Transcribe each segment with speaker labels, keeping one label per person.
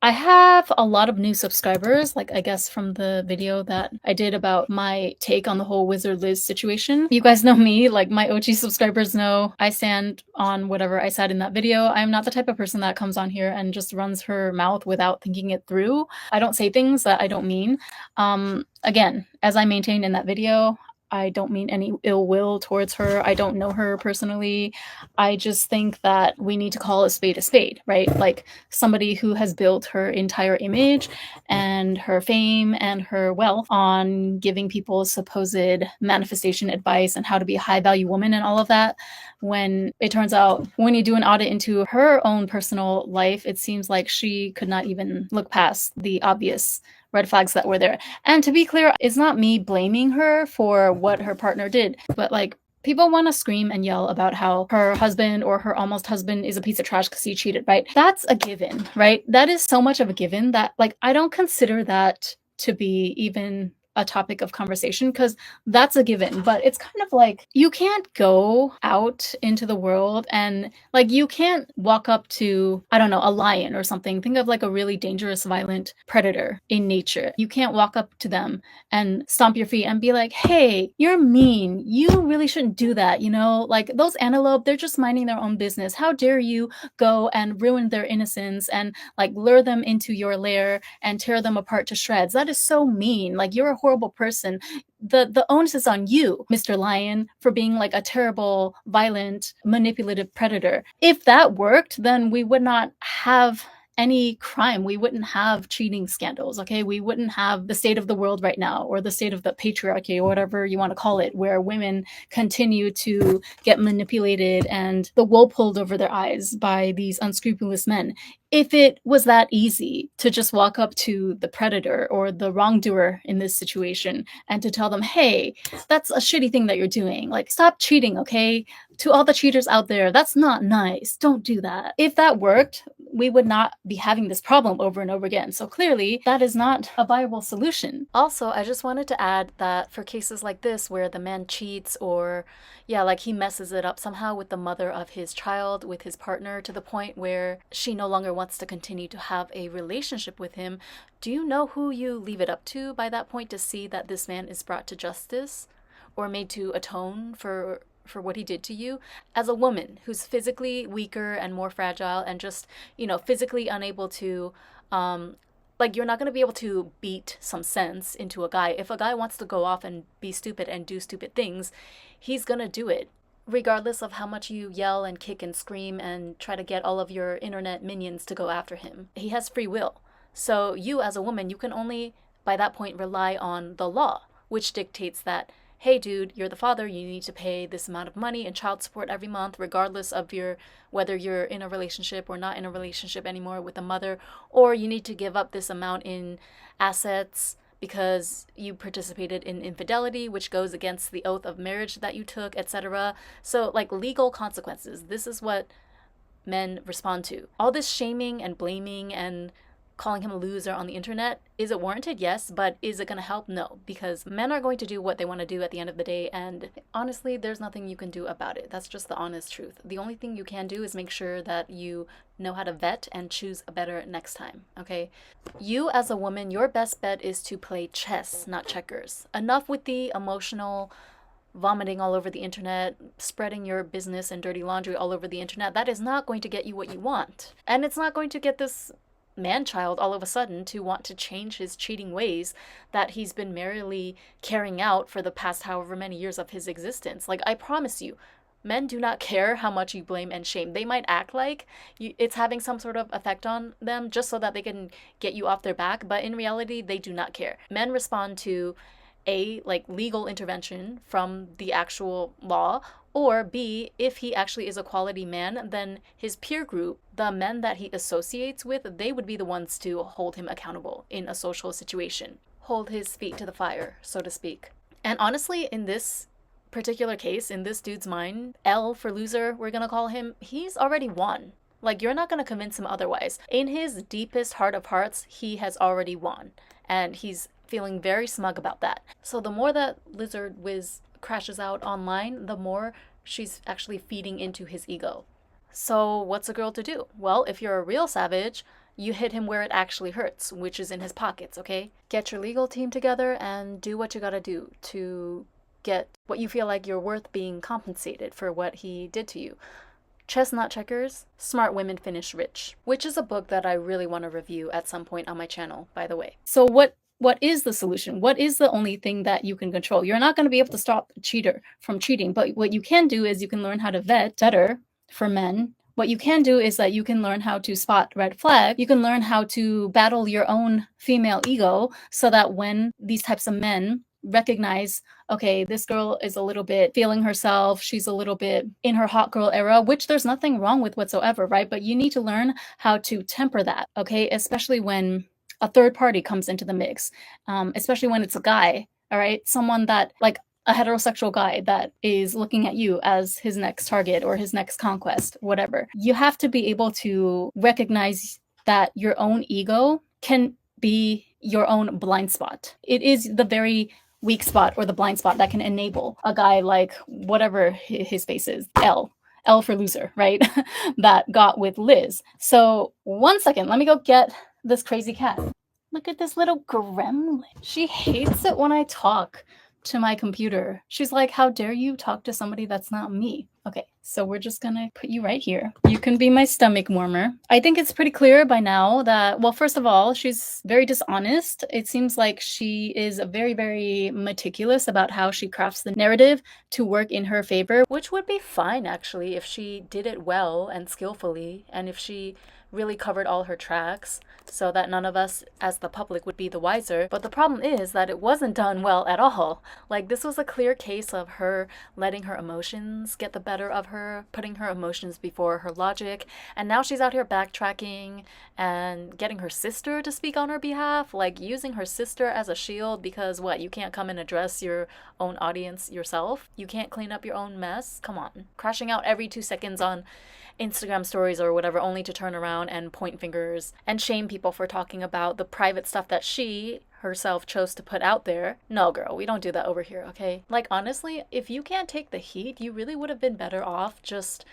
Speaker 1: I have a lot of new subscribers, like I guess from the video that I did about my take on the whole Wizard Liz situation. You guys know me, like my OG subscribers know I stand on whatever I said in that video. I'm not the type of person that comes on here and just runs her mouth without thinking it through. I don't say things that I don't mean. Again, as I maintained in that video, I don't mean any ill will towards her. I don't know her personally. I just think that we need to call a spade, right? Like somebody who has built her entire image and her fame and her wealth on giving people supposed manifestation advice and how to be a high value woman and all of that. When it turns out, when you do an audit into her own personal life, it seems like she could not even look past the obvious red flags that were there. And to be clear, it's not me blaming her for what her partner did, but like people want to scream and yell about how her husband or her almost husband is a piece of trash because he cheated, right? That's a given, right? That is so much of a given that like I don't consider that to be even a topic of conversation because that's a given. But it's kind of like you can't go out into the world and like you can't walk up to, I don't know, a lion or something. Think of like a really dangerous, violent predator in nature. You can't walk up to them and stomp your feet and be like, hey, you're mean. You really shouldn't do that. You know, like those antelope, they're just minding their own business. How dare you go and ruin their innocence and like lure them into your lair and tear them apart to shreds? That is so mean. Like you're a horrible person. The onus is on you, Mr. Lion, for being like a terrible, violent, manipulative predator. If that worked, then we would not have any crime. We wouldn't have cheating scandals, okay? We wouldn't have the state of the world right now, or the state of the patriarchy, or whatever you want to call it, where women continue to get manipulated and the wool pulled over their eyes by these unscrupulous men. If it was that easy to just walk up to the predator or the wrongdoer in this situation and to tell them, hey, that's a shitty thing that you're doing. Like, stop cheating, okay? To all the cheaters out there, that's not nice. Don't do that. If that worked, we would not be having this problem over and over again. So clearly, that is not a viable solution. Also, I just wanted to add that for cases like this where the man cheats or, yeah, like he messes it up somehow with the mother of his child, with his partner, to the point where she no longer wants to continue to have a relationship with him, do you know who you leave it up to by that point to see that this man is brought to justice or made to atone for what he did to you? As a woman who's physically weaker and more fragile and just, you know, physically unable to like you're not going to be able to beat some sense into a guy. If a guy wants to go off and be stupid and do stupid things, he's going to do it regardless of how much you yell and kick and scream and try to get all of your internet minions to go after him. He has free will. So you as a woman, you can only by that point rely on the law, which dictates that, hey dude, you're the father, you need to pay this amount of money in child support every month, regardless of your whether you're in a relationship or not in a relationship anymore with the mother, or you need to give up this amount in assets because you participated in infidelity, which goes against the oath of marriage that you took, etc. So like legal consequences, this is what men respond to. All this shaming and blaming and calling him a loser on the internet, is it warranted? Yes, but is it going to help? No, because men are going to do what they want to do at the end of the day, and honestly, there's nothing you can do about it. That's just the honest truth. The only thing you can do is make sure that you know how to vet and choose a better next time, okay? You as a woman, your best bet is to play chess, not checkers. Enough with the emotional vomiting all over the internet, spreading your business and dirty laundry all over the internet. That is not going to get you what you want. And it's not going to get this man-child all of a sudden to want to change his cheating ways that he's been merrily carrying out for the past however many years of his existence. Like, I promise you, men do not care how much you blame and shame. They might act like it's having some sort of effect on them just so that they can get you off their back, but in reality, they do not care. Men respond to A, like legal intervention from the actual law, or B, if he actually is a quality man, then his peer group, the men that he associates with, they would be the ones to hold him accountable in a social situation. Hold his feet to the fire, so to speak. And honestly, in this particular case, in this dude's mind, L for loser, we're gonna call him, he's already won. Like, you're not gonna convince him otherwise. In his deepest heart of hearts, he has already won. And he's feeling very smug about that. So the more that Lizard Wiz crashes out online, the more she's actually feeding into his ego. So what's a girl to do? Well, if you're a real savage, you hit him where it actually hurts, which is in his pockets, okay? Get your legal team together and do what you gotta do to get what you feel like you're worth being compensated for what he did to you. Chestnut Checkers, Smart Women Finish Rich, which is a book that I really want to review at some point on my channel, by the way. So what is the solution? What is the only thing that you can control? You're not going to be able to stop a cheater from cheating, but what you can do is you can learn how to vet better for men. What you can do is that you can learn how to spot red flag. You can learn how to battle your own female ego so that when these types of men recognize, okay, this girl is a little bit feeling herself, she's a little bit in her hot girl era, which there's nothing wrong with whatsoever, right? But you need to learn how to temper that, okay? Especially when a third party comes into the mix, especially when it's a guy, all right? Someone that, like a heterosexual guy that is looking at you as his next target or his next conquest, whatever. You have to be able to recognize that your own ego can be your own blind spot. It is the very weak spot or the blind spot that can enable a guy like whatever his face is, L for loser, right? That got with Liz. So 1 second, let me go get this crazy cat. Look at this little gremlin. She hates it when I talk to my computer. She's like, how dare you talk to somebody that's not me? Okay, so we're just gonna put you right here. You can be my stomach warmer. I think it's pretty clear by now that, well, first of all, she's very dishonest. It seems like she is very, very meticulous about how she crafts the narrative to work in her favor, which would be fine actually if she did it well and skillfully, and if she really covered all her tracks so that none of us as the public would be the wiser. But the problem is that it wasn't done well at all. Like, this was a clear case of her letting her emotions get the better of her, putting her emotions before her logic, and now she's out here backtracking and getting her sister to speak on her behalf, like using her sister as a shield because what, you can't come and address your own audience yourself? You can't clean up your own mess? Come on. Crashing out every 2 seconds on Instagram stories or whatever, only to turn around and point fingers and shame people for talking about the private stuff that she herself chose to put out there. No, girl, we don't do that over here, okay? Like, honestly, if you can't take the heat, you really would have been better off just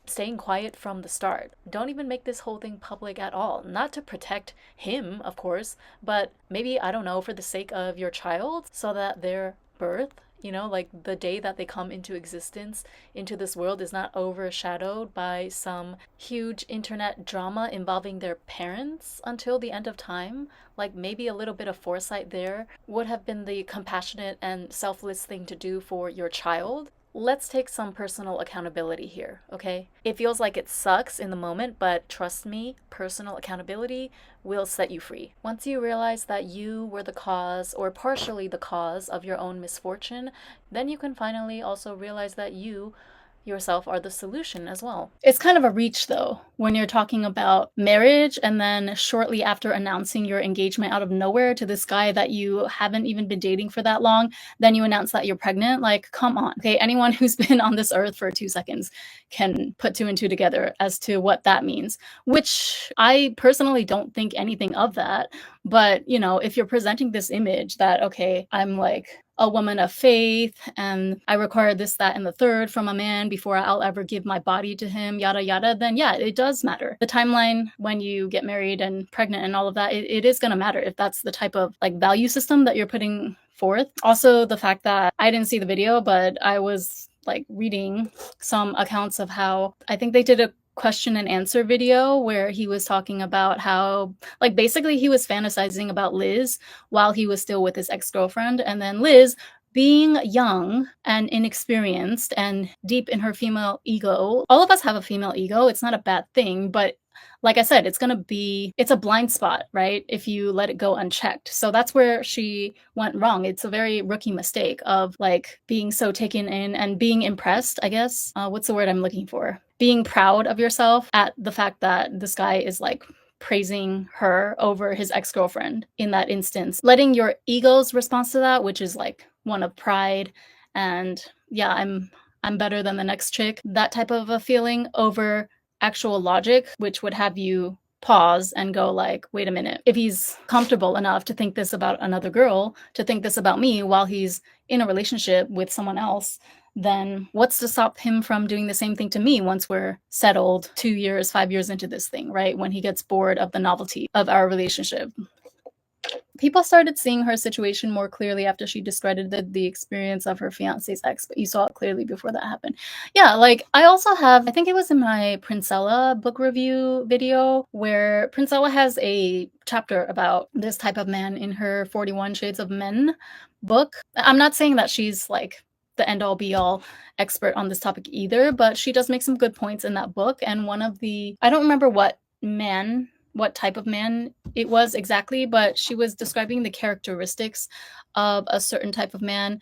Speaker 1: staying quiet from the start. Don't even make this whole thing public at all. Not to protect him, of course, but maybe, I don't know, for the sake of your child, so that their birth, you know, like the day that they come into existence, into this world, is not overshadowed by some huge internet drama involving their parents until the end of time. Like, maybe a little bit of foresight there would have been the compassionate and selfless thing to do for your child. Let's take some personal accountability here, okay? It feels like it sucks in the moment, but trust me, personal accountability will set you free. Once you realize that you were the cause or partially the cause of your own misfortune, then you can finally also realize that you yourself are the solution as well. It's kind of a reach though, when you're talking about marriage and then shortly after announcing your engagement out of nowhere to this guy that you haven't even been dating for that long, then you announce that you're pregnant. Like, come on. Okay, anyone who's been on this earth for 2 seconds can put 2 and 2 together as to what that means, which I personally don't think anything of that. But, you know, if you're presenting this image that, okay, I'm like a woman of faith and I require this, that, and the third from a man before I'll ever give my body to him, yada, yada, then yeah, it does matter. The timeline when you get married and pregnant and all of that, it is going to matter if that's the type of like value system that you're putting forth. Also, the fact that I didn't see the video, but I was like reading some accounts of how, I think they did a question and answer video where he was talking about how, like, basically he was fantasizing about Liz while he was still with his ex-girlfriend, and then Liz, being young and inexperienced and deep in her female ego, all of us have a female ego, it's not a bad thing, but like I said, it's a blind spot, right? If you let it go unchecked. So that's where she went wrong. It's a very rookie mistake of like being so taken in and being impressed, I guess. What's the word I'm looking for? Being proud of yourself at the fact that this guy is like praising her over his ex-girlfriend in that instance. Letting your ego's response to that, which is like one of pride and yeah, I'm better than the next chick, that type of a feeling over actual logic, which would have you pause and go like, wait a minute, if he's comfortable enough to think this about another girl, to think this about me while he's in a relationship with someone else, then what's to stop him from doing the same thing to me once we're settled 2 years, 5 years into this thing, right? When he gets bored of the novelty of our relationship. People started seeing her situation more clearly after she discredited the experience of her fiance's ex, but you saw it clearly before that happened. Yeah, like I also have, I think it was in my Princella book review video, where Princella has a chapter about this type of man in her 41 Shades of Men book. I'm not saying that she's like the end all be all expert on this topic either, but she does make some good points in that book. And one of the, I don't remember what type of man it was exactly, but she was describing the characteristics of a certain type of man,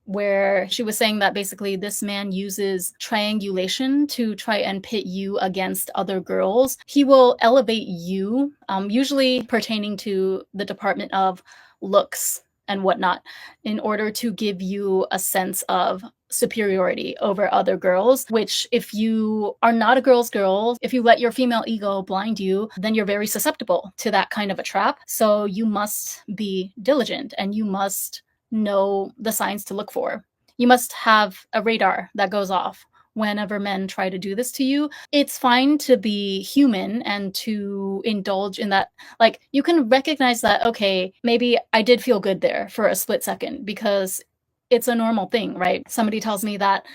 Speaker 1: where she was saying that basically this man uses triangulation to try and pit you against other girls. He will elevate you, usually pertaining to the department of looks and whatnot, in order to give you a sense of superiority over other girls, which if you are not a girl's girl, if you let your female ego blind you, then you're very susceptible to that kind of a trap. So you must be diligent and you must know the signs to look for. You must have a radar that goes off whenever men try to do this to you. It's fine to be human and to indulge in that. Like, you can recognize that, okay, maybe I did feel good there for a split second because it's a normal thing, right? Somebody tells me that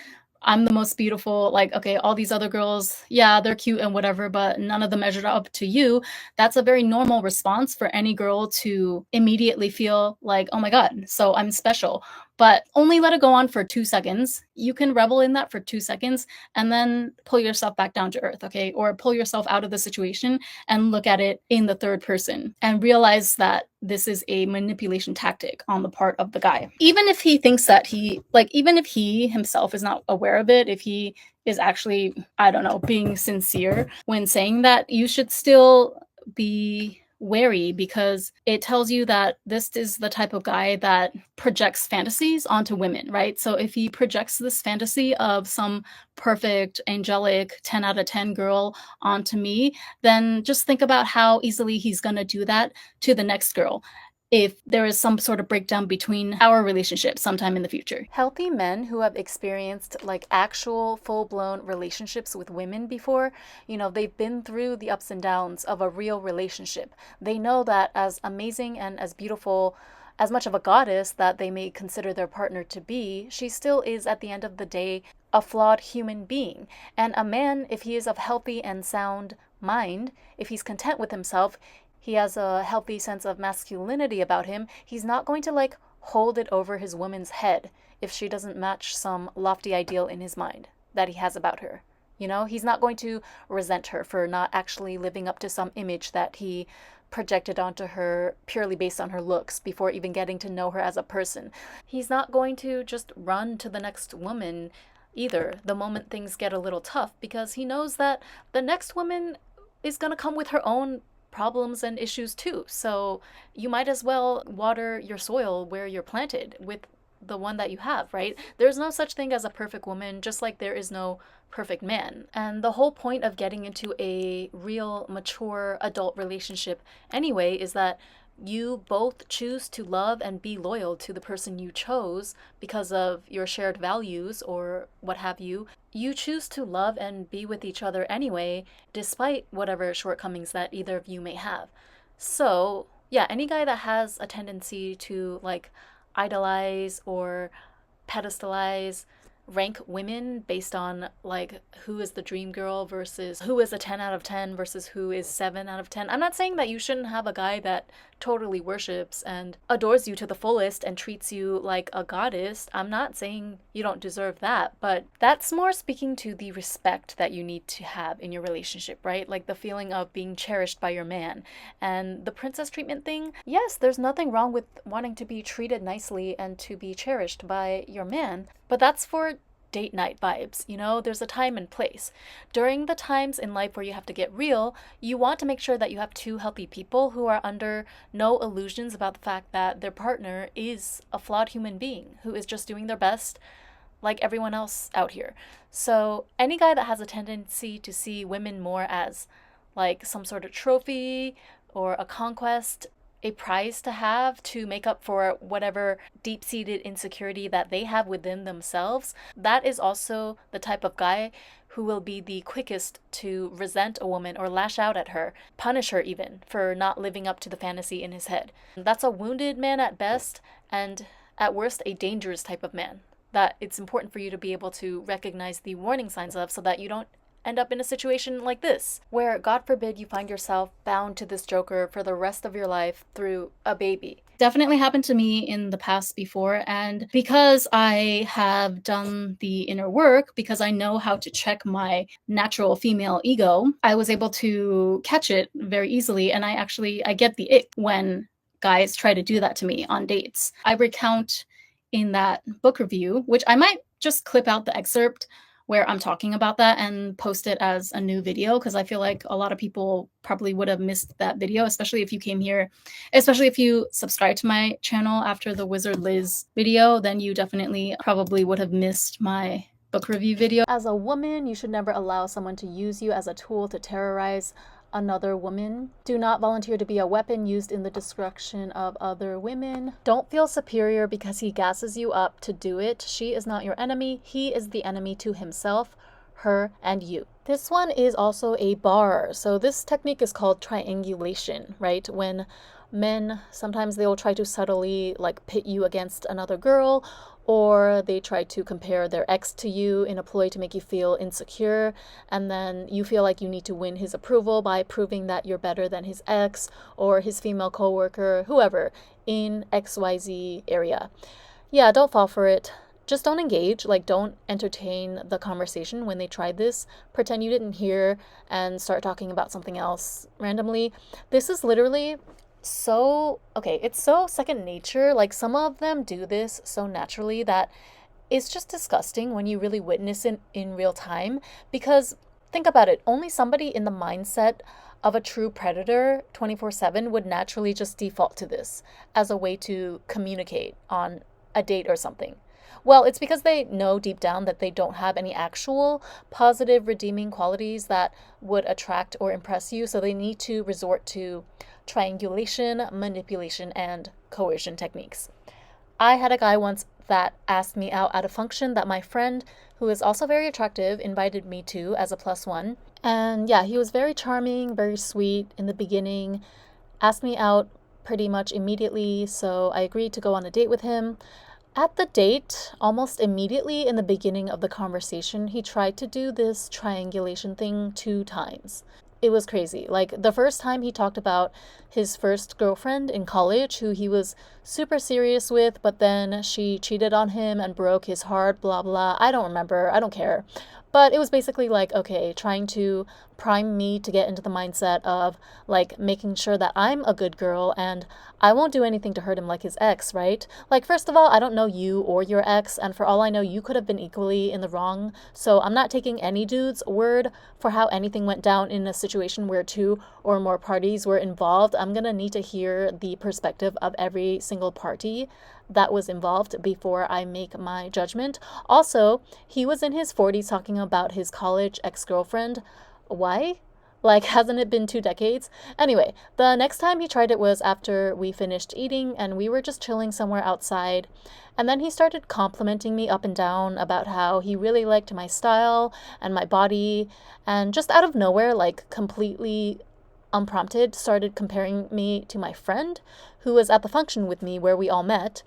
Speaker 1: I'm the most beautiful, like, okay, all these other girls, yeah, they're cute and whatever, but none of them measured up to you. That's a very normal response for any girl to immediately feel like, oh my God, so I'm special. But only let it go on for 2 seconds. You can revel in that for 2 seconds and then pull yourself back down to earth, okay? Or pull yourself out of the situation and look at it in the third person and realize that this is a manipulation tactic on the part of the guy. Even if he thinks that even if he himself is not aware of it, if he is actually, I don't know, being sincere when saying that, you should still be wary, because it tells you that this is the type of guy that projects fantasies onto women, right? So if he projects this fantasy of some perfect, angelic 10 out of 10 girl onto me, then just think about how easily he's going to do that to the next girl if there is some sort of breakdown between our relationship sometime in the future. Healthy men who have experienced like actual full-blown relationships with women before, they've been through the ups and downs of a real relationship. They know that as amazing and as beautiful, as much of a goddess that they may consider their partner to be, she still is at the end of the day a flawed human being. And a man, if he is of healthy and sound mind, if he's content with himself, he has a healthy sense of masculinity about him, he's not going to like hold it over his woman's head if she doesn't match some lofty ideal in his mind that he has about her. He's not going to resent her for not actually living up to some image that he projected onto her purely based on her looks before even getting to know her as a person. He's not going to just run to the next woman either the moment things get a little tough, because he knows that the next woman is going to come with her own problems and issues too. So you might as well water your soil where you're planted with the one that you have, right? There's no such thing as a perfect woman, just like there is no perfect man. And the whole point of getting into a real, mature adult relationship anyway is that you both choose to love and be loyal to the person you chose because of your shared values or what have you. You choose to love and be with each other anyway, despite whatever shortcomings that either of you may have. So, yeah, any guy that has a tendency to like idolize or pedestalize, rank women based on like who is the dream girl versus who is a 10 out of 10 versus who is 7 out of 10. I'm not saying that you shouldn't have a guy that totally worships and adores you to the fullest and treats you like a goddess. I'm not saying you don't deserve that, but that's more speaking to the respect that you need to have in your relationship, right? Like the feeling of being cherished by your man. And the princess treatment thing, yes, there's nothing wrong with wanting to be treated nicely and to be cherished by your man, but that's for date night vibes. There's a time and place. During the times in life where you have to get real, you want to make sure that you have two healthy people who are under no illusions about the fact that their partner is a flawed human being who is just doing their best like everyone else out here. So any guy that has a tendency to see women more as like some sort of trophy or a conquest a prize to have to make up for whatever deep-seated insecurity that they have within themselves, that is also the type of guy who will be the quickest to resent a woman or lash out at her, punish her even, for not living up to the fantasy in his head. That's a wounded man at best, and at worst, a dangerous type of man that it's important for you to be able to recognize the warning signs of so that you don't end up in a situation like this, where God forbid you find yourself bound to this joker for the rest of your life through a baby. Definitely happened to me in the past before, and because I have done the inner work, because I know how to check my natural female ego, I was able to catch it very easily, and I get the ick when guys try to do that to me on dates. I recount in that book review, which I might just clip out the excerpt where I'm talking about that and post it as a new video, because I feel like a lot of people probably would have missed that video, especially if you came here, especially if you subscribed to my channel after the Wizard Liz video, then you definitely probably would have missed my book review video. As a woman, you should never allow someone to use you as a tool to terrorize another woman. Do not volunteer to be a weapon used in the destruction of other women. Don't feel superior because he gasses you up to do it. She is not your enemy. He is the enemy to himself, her, and you. This one is also a bar. So this technique is called triangulation, right? When men, sometimes they'll try to subtly like pit you against another girl, or they try to compare their ex to you in a ploy to make you feel insecure, and then you feel like you need to win his approval by proving that you're better than his ex or his female coworker, whoever, in XYZ area. Yeah, don't fall for it. Just don't engage, like don't entertain the conversation when they tried this. Pretend you didn't hear and start talking about something else randomly. This is literally it's so second nature. Like some of them do this so naturally that it's just disgusting when you really witness it in real time. Because think about it, only somebody in the mindset of a true predator 24/7 would naturally just default to this as a way to communicate on a date or something. Well, it's because they know deep down that they don't have any actual positive redeeming qualities that would attract or impress you, so they need to resort to triangulation, manipulation, and coercion techniques. I had a guy once that asked me out at a function that my friend, who is also very attractive, invited me to as a +1. And yeah, he was very charming, very sweet in the beginning, asked me out pretty much immediately, so I agreed to go on a date with him. At the date, almost immediately in the beginning of the conversation, he tried to do this triangulation thing 2 times. It was crazy. Like the first time he talked about his first girlfriend in college who he was super serious with, but then she cheated on him and broke his heart, blah, blah. I don't remember. I don't care. But it was basically like, okay, trying to prime me to get into the mindset of like making sure that I'm a good girl and I won't do anything to hurt him like his ex, right? Like, first of all, I don't know you or your ex, and for all I know, you could have been equally in the wrong. So I'm not taking any dude's word for how anything went down in a situation where 2 or more parties were involved. I'm gonna need to hear the perspective of every single party that was involved before I make my judgment. Also, he was in his 40s talking about his college ex-girlfriend. Why? Like, hasn't it been 2 decades? Anyway, the next time he tried it was after we finished eating and we were just chilling somewhere outside. And then he started complimenting me up and down about how he really liked my style and my body. And just out of nowhere, like completely unprompted, started comparing me to my friend who was at the function with me where we all met.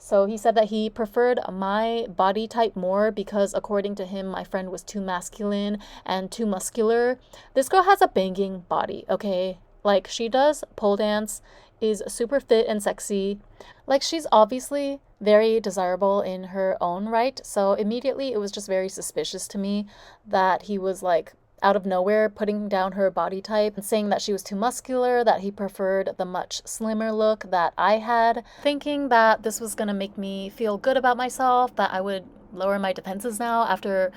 Speaker 1: So he said that he preferred my body type more because according to him, my friend was too masculine and too muscular. This girl has a banging body, okay? Like, she does pole dance, is super fit and sexy. Like, she's obviously very desirable in her own right. So immediately it was just very suspicious to me that he was like out of nowhere putting down her body type and saying that she was too muscular, that he preferred the much slimmer look that I had, thinking that this was gonna make me feel good about myself, that I would lower my defenses now after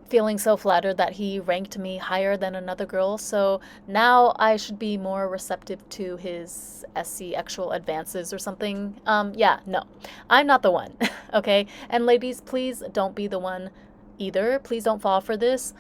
Speaker 1: feeling so flattered that he ranked me higher than another girl. So now I should be more receptive to his SC actual advances or something. Yeah, no, I'm not the one, okay? And ladies, please don't be the one either. Please don't fall for this.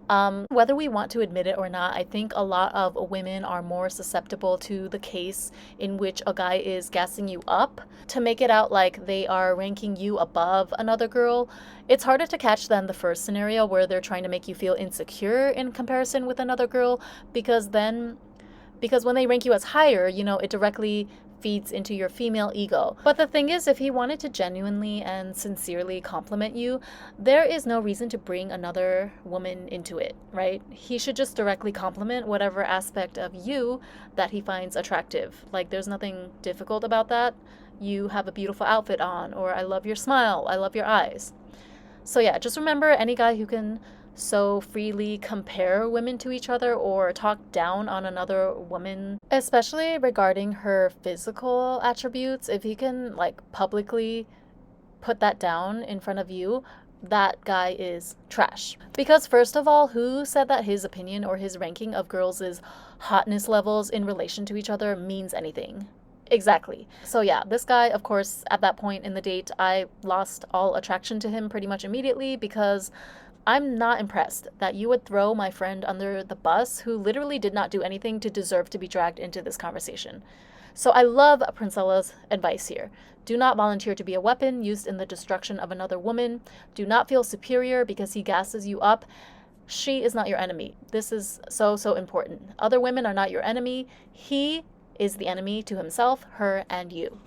Speaker 1: Whether we want to admit it or not, I think a lot of women are more susceptible to the case in which a guy is gassing you up to make it out like they are ranking you above another girl. It's harder to catch than the first scenario where they're trying to make you feel insecure in comparison with another girl, because when they rank you as higher, it directly feeds into your female ego. But the thing is, if he wanted to genuinely and sincerely compliment you, there is no reason to bring another woman into it, right? He should just directly compliment whatever aspect of you that he finds attractive. Like, there's nothing difficult about that. You have a beautiful outfit on, or I love your smile, I love your eyes. So yeah, just remember, any guy who can so freely compare women to each other or talk down on another woman, especially regarding her physical attributes, if he can like publicly put that down in front of you, that guy is trash. Because first of all, who said that his opinion or his ranking of girls' hotness levels in relation to each other means anything? Exactly. So yeah, this guy, of course, at that point in the date, I lost all attraction to him pretty much immediately, because I'm not impressed that you would throw my friend under the bus, who literally did not do anything to deserve to be dragged into this conversation. So I love Princella's advice here. Do not volunteer to be a weapon used in the destruction of another woman. Do not feel superior because he gasses you up. She is not your enemy. This is so, so important. Other women are not your enemy. He is the enemy to himself, her, and you.